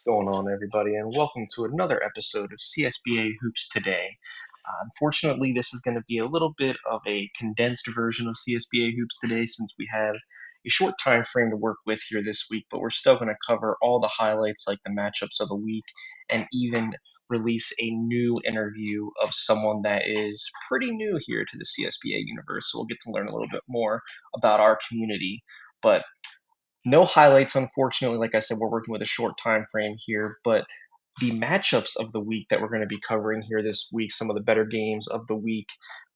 What's going on, everybody, and welcome to another episode of CSBA Hoops Today. Unfortunately, this is going to be a little bit of a condensed version of CSBA Hoops Today since we have a short time frame to work with here this week, but we're still going to cover all the highlights like the matchups of the week and even release a new interview of someone that is pretty new here to the CSBA universe. So we'll get to learn a little bit more about our community. But no highlights, unfortunately. Like I said, we're working with a short time frame here, but the matchups of the week that we're going to be covering here this week, some of the better games of the week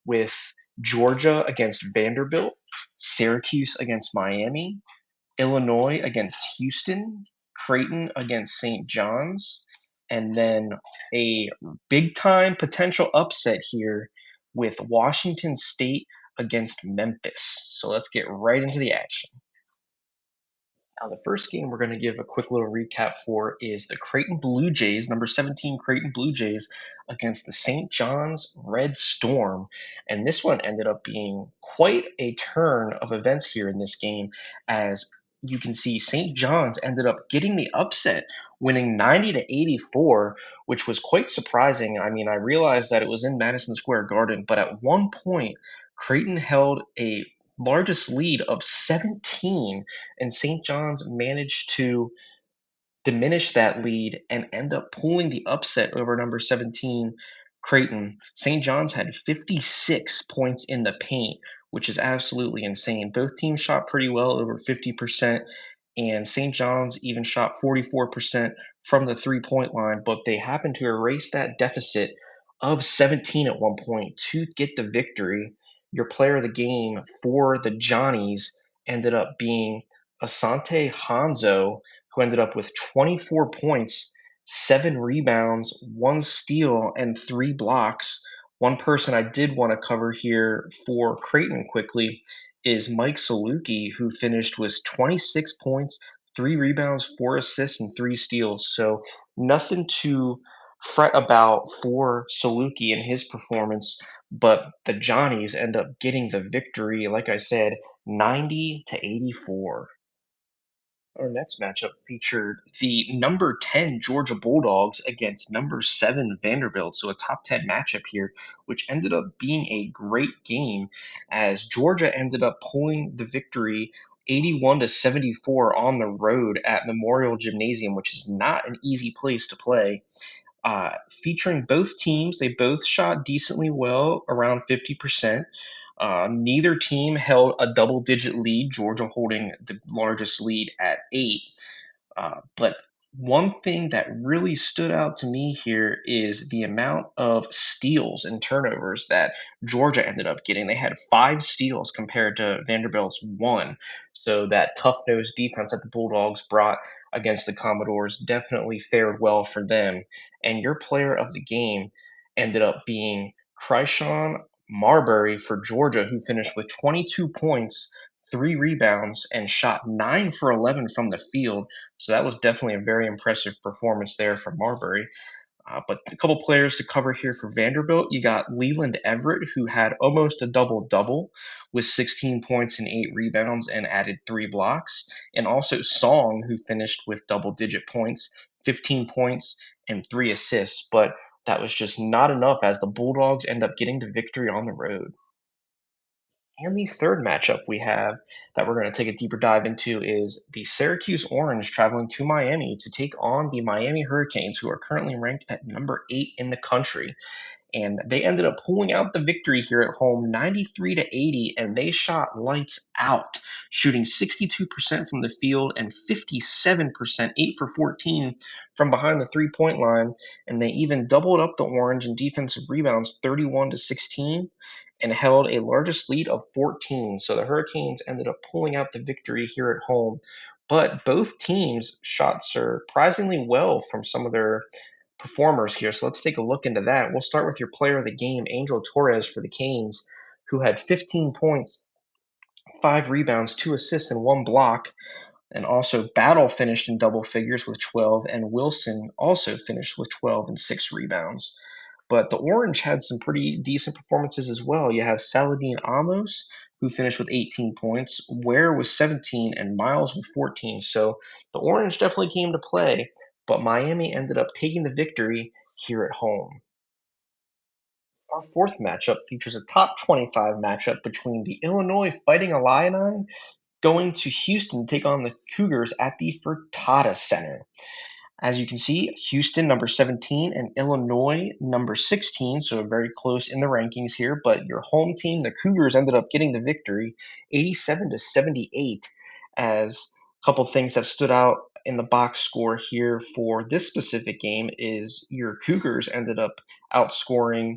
with Georgia against Vanderbilt, Syracuse against Miami, Illinois against Houston, Creighton against St. John's, and then a big time potential upset here with Washington State against Memphis. So let's get right into the action. Now, the first game we're going to give a quick little recap for is the Creighton Blue Jays, number 17 Creighton Blue Jays, against the St. John's Red Storm. And this one ended up being quite a turn of events here in this game, as you can see St. John's ended up getting the upset, winning 90 to 84, which was quite surprising. I mean, I realized that it was in Madison Square Garden, but at one point, Creighton held a largest lead of 17, and St. John's managed to diminish that lead and end up pulling the upset over number 17 Creighton. St. John's had 56 points in the paint, which is absolutely insane. Both teams shot pretty well, over 50%, and St. John's even shot 44% from the three-point line, but they happened to erase that deficit of 17 at one point to get the victory. Your player of the game for the Johnnies ended up being Asante Hanzo, who ended up with 24 points, 7 rebounds, 1 steal, and 3 blocks. One person I did want to cover here for Creighton quickly is Mike Saluki, who finished with 26 points, 3 rebounds, 4 assists, and 3 steals. So nothing to fret about for Saluki and his performance, but the Johnnies end up getting the victory, like I said, 90 to 84. Our next matchup featured the number 10 Georgia Bulldogs against number 7 Vanderbilt. So a top 10 matchup here, which ended up being a great game as Georgia ended up pulling the victory 81 to 74 on the road at Memorial Gymnasium, which is not an easy place to play. Featuring both teams, they both shot decently well, around 50%. Neither team held a double digit lead, Georgia holding the largest lead at 8. But one thing that really stood out to me here is the amount of steals and turnovers that Georgia ended up getting. They had 5 steals compared to Vanderbilt's 1. So that tough nosed defense that the Bulldogs brought against the Commodores definitely fared well for them. And your player of the game ended up being Kryshawn Marbury for Georgia, who finished with 22 points, 3 rebounds, and shot 9 for 11 from the field. So that was definitely a very impressive performance there from Marbury. But a couple players to cover here for Vanderbilt. You got Leland Everett, who had almost a double double with 16 points and 8 rebounds and added 3 blocks. And also Song, who finished with double digit points, 15 points and 3 assists. But that was just not enough as the Bulldogs end up getting the victory on the road. And the third matchup we have that we're going to take a deeper dive into is the Syracuse Orange traveling to Miami to take on the Miami Hurricanes, who are currently ranked at number 8 in the country. And they ended up pulling out the victory here at home, 93 to 80, and they shot lights out, shooting 62% from the field and 57%, 8 for 14 from behind the three-point line. And they even doubled up the Orange in defensive rebounds, 31 to 16, and held a largest lead of 14. So the Hurricanes ended up pulling out the victory here at home. But both teams shot surprisingly well from some of their performers here. So let's take a look into that. We'll start with your player of the game, Angel Torres for the Canes, who had 15 points, 5 rebounds, 2 assists, and 1 block. And also Battle finished in double figures with 12, and Wilson also finished with 12 and 6 rebounds. But the Orange had some pretty decent performances as well. You have Saladin Amos, who finished with 18 points, Ware with 17, and Miles with 14. So the Orange definitely came to play. but Miami ended up taking the victory here at home. Our fourth matchup features a top 25 matchup between the Illinois Fighting Illini going to Houston to take on the Cougars at the Fertitta Center. As you can see, Houston number 17 and Illinois number 16, so very close in the rankings here. But your home team, the Cougars, ended up getting the victory, 87 to 78. As a couple things that stood out in the box score here for this specific game is your Cougars ended up outscoring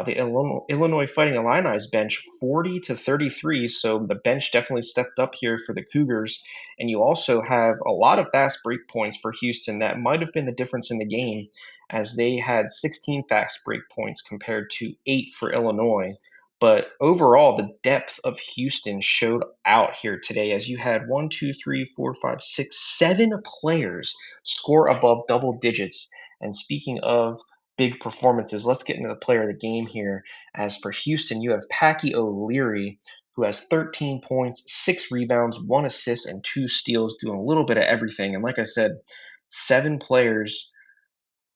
the Illinois Fighting Illini's bench 40 to 33. So the bench definitely stepped up here for the Cougars, and you also have a lot of fast break points for Houston that might have been the difference in the game, as they had 16 fast break points compared to 8 for Illinois. But overall, the depth of Houston showed out here today, as you had 7 players score above double digits. And speaking of big performances, let's get into the player of the game here. As for Houston, you have Packy O'Leary, who has 13 points, 6 rebounds, 1 assist, and 2 steals, doing a little bit of everything. And like I said, 7 players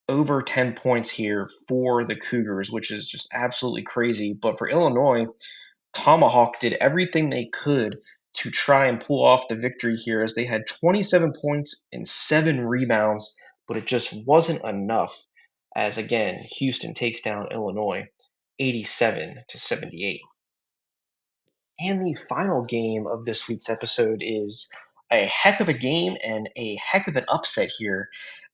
over 10 points here for the Cougars, which is just absolutely crazy. But for Illinois, Tomahawk did everything they could to try and pull off the victory here, as they had 27 points and 7 rebounds, but it just wasn't enough. As again, Houston takes down Illinois 87 to 78. And the final game of this week's episode is a heck of a game and a heck of an upset here,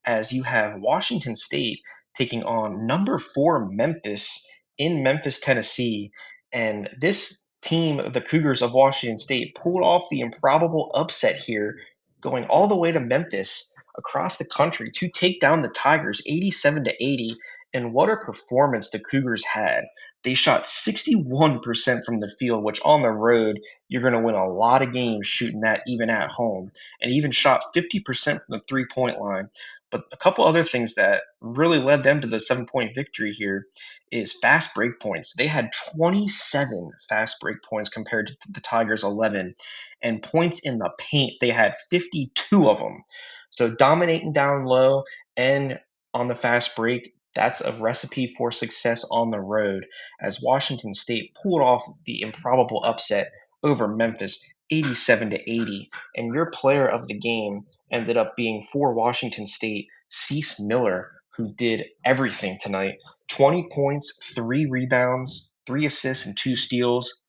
as you have Washington State taking on number 4 Memphis in Memphis, Tennessee. And this team, the Cougars of Washington State, pulled off the improbable upset here, going all the way to Memphis across the country to take down the Tigers 87 to 80. And what a performance the Cougars had. They shot 61% from the field, which on the road, you're going to win a lot of games shooting that even at home, and even shot 50% from the 3-point line. But a couple other things that really led them to the 7-point victory here is fast break points. They had 27 fast break points compared to the Tigers' 11, and points in the paint, they had 52 of them. So dominating down low and on the fast break, that's a recipe for success on the road, as Washington State pulled off the improbable upset over Memphis 87 to 80. And your player of the game ended up being for Washington State, Cease Miller, who did everything tonight. 20 points, 3 rebounds, 3 assists, and 2 steals.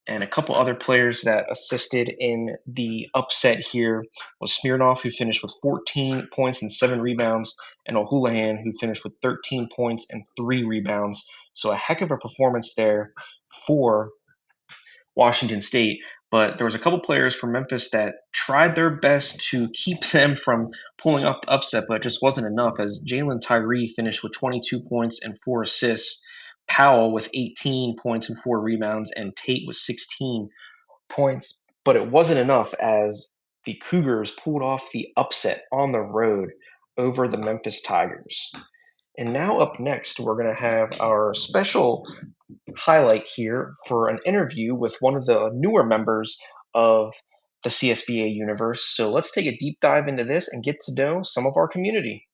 And a couple other players that assisted in the upset here was Smirnoff, who finished with 14 points and 7 rebounds, and O'Houlihan, who finished with 13 points and 3 rebounds. So a heck of a performance there for Washington State. But there was a couple players from Memphis that tried their best to keep them from pulling off the upset, but it just wasn't enough, as Jalen Tyree finished with 22 points and 4 assists, Powell with 18 points and 4 rebounds, and Tate with 16 points. But it wasn't enough, as the Cougars pulled off the upset on the road over the Memphis Tigers. And now up next, we're going to have our special highlight here for an interview with one of the newer members of the CSBA universe. So let's take a deep dive into this and get to know some of our community.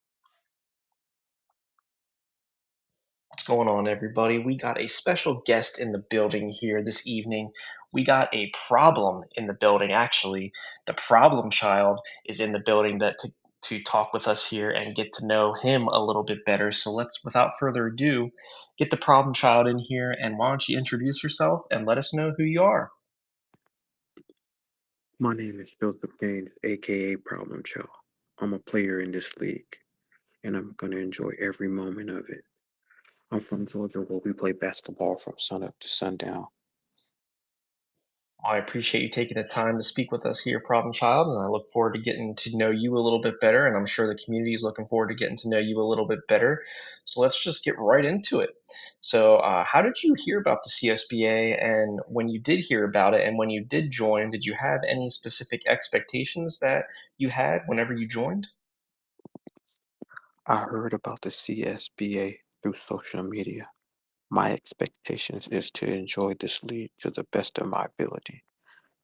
What's going on, everybody? We got a special guest in the building here this evening. We got a problem in the building, actually. The problem child is in the building to talk with us here and get to know him a little bit better. So let's, without further ado, get the problem child in here. And why don't you introduce yourself and let us know who you are? My name is Joseph Gaines, aka Problem Child. I'm a player in this league, and I'm going to enjoy every moment of it. I'm from Georgia, where we play basketball from sunup to sundown. I appreciate you taking the time to speak with us here, Problem Child, and I look forward to getting to know you a little bit better, and I'm sure the community is looking forward to getting to know you a little bit better. So let's just get right into it. So, how did you hear about the CSBA, and when you did hear about it, and when you did join, did you have any specific expectations that you had whenever you joined? I heard about the CSBA through social media. My expectations is to enjoy this league to the best of my ability.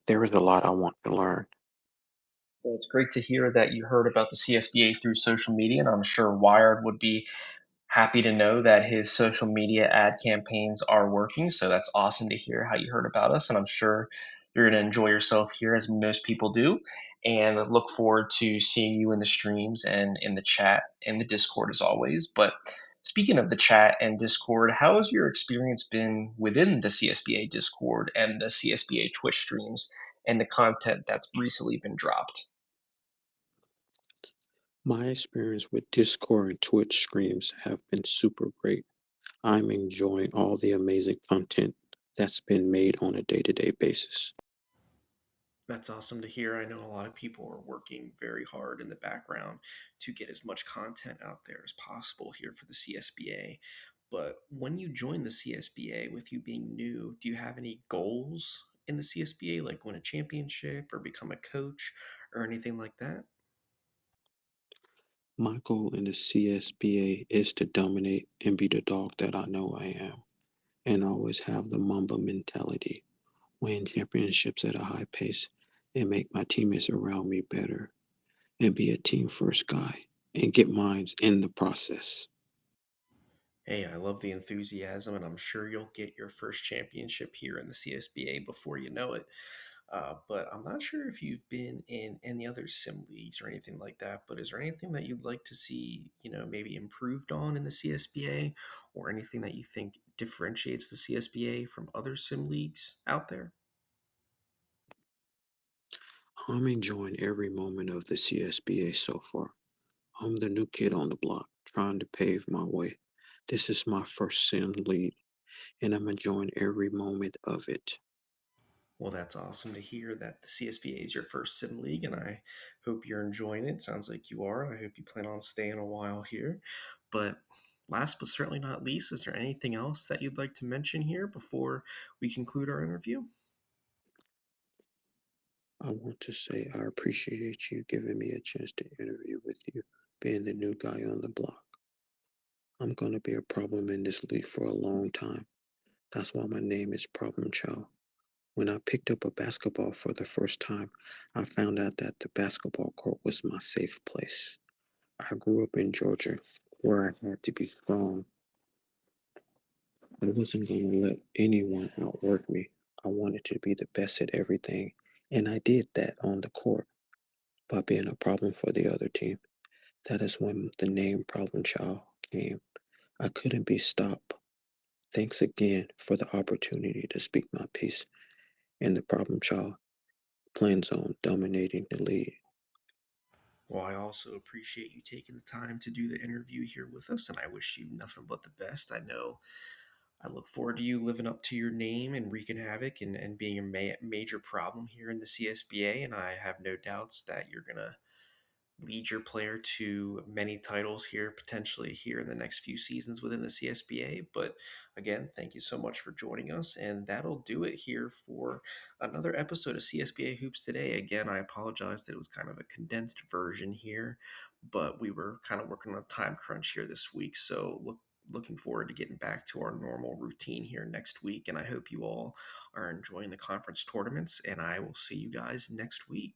There is a lot I want to learn. Well, it's great to hear that you heard about the CSBA through social media, and I'm sure Wired would be happy to know that his social media ad campaigns are working. So that's awesome to hear how you heard about us. And I'm sure you're going to enjoy yourself here as most people do. And look forward to seeing you in the streams and in the chat and the Discord as always. But speaking of the chat and Discord, how has your experience been within the CSBA Discord and the CSBA Twitch streams and the content that's recently been dropped? My experience with Discord and Twitch streams have been super great. I'm enjoying all the amazing content that's been made on a day-to-day basis. That's awesome to hear. I know a lot of people are working very hard in the background to get as much content out there as possible here for the CSBA. But when you join the CSBA, with you being new, do you have any goals in the CSBA, like win a championship or become a coach or anything like that? My goal in the CSBA is to dominate and be the dog that I know I am, and always have the Mamba mentality, win championships at a high pace, and make my teammates around me better, and be a team first guy, and get mines in the process. Hey, I love the enthusiasm, and I'm sure you'll get your first championship here in the CSBA before you know it. But I'm not sure if you've been in any other sim leagues or anything like that. But is there anything that you'd like to see, maybe improved on in the CSBA, or anything that you think differentiates the CSBA from other sim leagues out there? I'm enjoying every moment of the CSBA so far. I'm the new kid on the block, trying to pave my way. This is my first sim league, and I'm enjoying every moment of it. Well, that's awesome to hear that the CSBA is your first sim league, and I hope you're enjoying it. Sounds like you are. I hope you plan on staying a while here. But last but certainly not least, is there anything else that you'd like to mention here before we conclude our interview? I want to say I appreciate you giving me a chance to interview with you, being the new guy on the block. I'm going to be a problem in this league for a long time. That's why my name is Problem Child. When I picked up a basketball for the first time, I found out that the basketball court was my safe place. I grew up in Georgia where I had to be strong. I wasn't going to let anyone outwork me. I wanted to be the best at everything, and I did that on the court by being a problem for the other team. That is when the name Problem Child came. I couldn't be stopped. Thanks again for the opportunity to speak my piece in the Problem Child plans on dominating the league. Well, I also appreciate you taking the time to do the interview here with us, and I wish you nothing but the best. I know I look forward to you living up to your name and wreaking havoc and being a major problem here in the CSBA, and I have no doubts that you're going to lead your player to many titles here, potentially here in the next few seasons within the CSBA. But again, thank you so much for joining us. And that'll do it here for another episode of CSBA Hoops Today. Again, I apologize that it was kind of a condensed version here, but we were kind of working on a time crunch here this week. So looking forward to getting back to our normal routine here next week. And I hope you all are enjoying the conference tournaments. And I will see you guys next week.